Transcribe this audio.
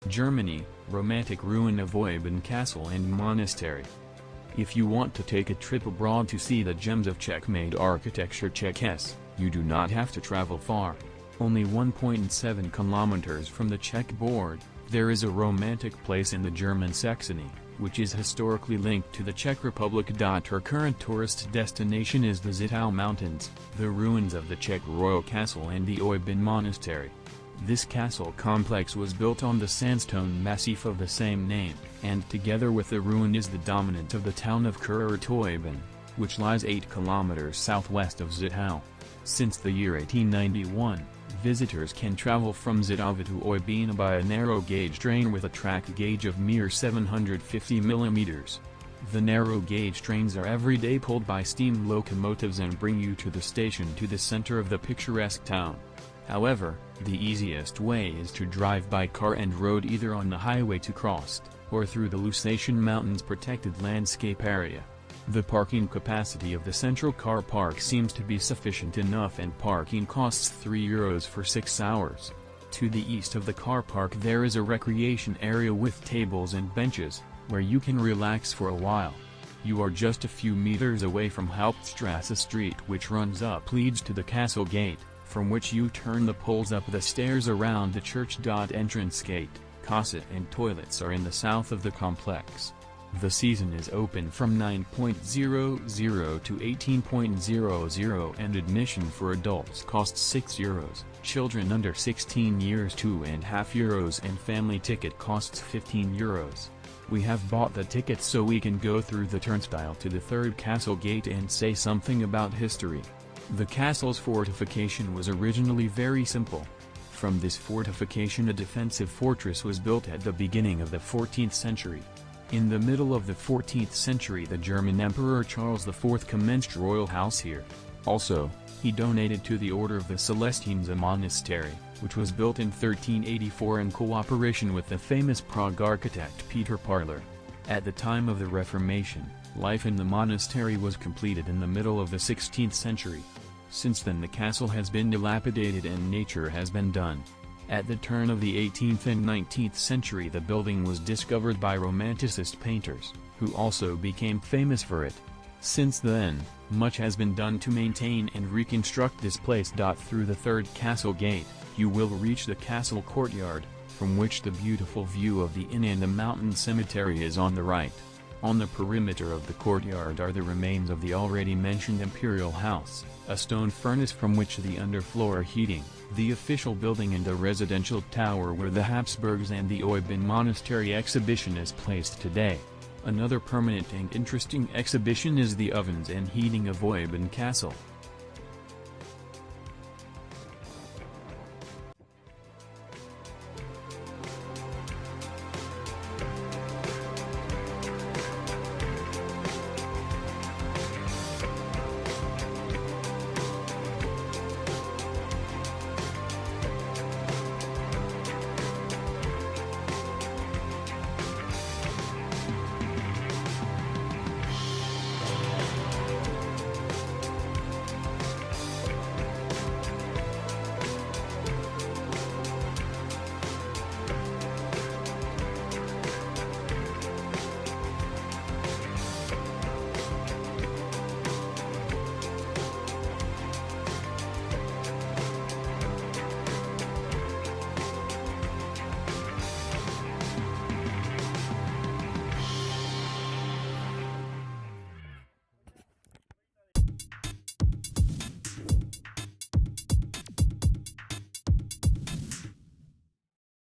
Germany, romantic ruin of Oybin Castle and Monastery. If you want to take a trip abroad to see the gems of Czech-made architecture Czechs, you do not have to travel far. Only 1.7 kilometers from the Czech border, there is a romantic place in the German Saxony, which is historically linked to the Czech Republic. Her current tourist destination is the Zittau Mountains, the ruins of the Czech royal castle and the Oybin Monastery. This castle complex was built on the sandstone massif of the same name, and together with the ruin is the dominant of the town of Oybin, which lies 8 kilometers southwest of Zittau. Since the year 1891, visitors can travel from Zittau to Oybin by a narrow-gauge train with a track gauge of mere 750 mm. The narrow-gauge trains are every day pulled by steam locomotives and bring you to the station to the center of the picturesque town. However, the easiest way is to drive by car and road either on the highway to Krost, or through the Lusatian Mountains protected landscape area. The parking capacity of the central car park seems to be sufficient enough and parking costs €3 for 6 hours. To the east of the car park there is a recreation area with tables and benches, where you can relax for a while. You are just a few meters away from Hauptstrasse Street, which runs up leads to the castle gate, from which you turn the poles up the stairs around the church. Entrance gate, casa and toilets are in the south of the complex. The season is open from 9:00 to 18:00 and admission for adults costs €6, children under 16 years €2.50 and family ticket costs €15. We have bought the tickets so we can go through the turnstile to the third castle gate and say something about history. The castle's fortification was originally very simple. From this fortification a defensive fortress was built at the beginning of the 14th century. In the middle of the 14th century the German Emperor Charles IV commenced royal house here. Also, he donated to the Order of the Celestines a monastery, which was built in 1384 in cooperation with the famous Prague architect Peter Parler. At the time of the Reformation, life in the monastery was completed in the middle of the 16th century. Since then the castle has been dilapidated and nature has been done. At the turn of the 18th and 19th century the building was discovered by Romanticist painters, who also became famous for it. Since then, much has been done to maintain and reconstruct this place. Through the third castle gate, you will reach the castle courtyard, from which the beautiful view of the inn and the mountain cemetery is on the right. On the perimeter of the courtyard are the remains of the already mentioned imperial house, a stone furnace from which the underfloor heating, the official building and a residential tower where the Habsburgs and the Oybin Monastery exhibition is placed today. Another permanent and interesting exhibition is the ovens and heating of Oybin Castle.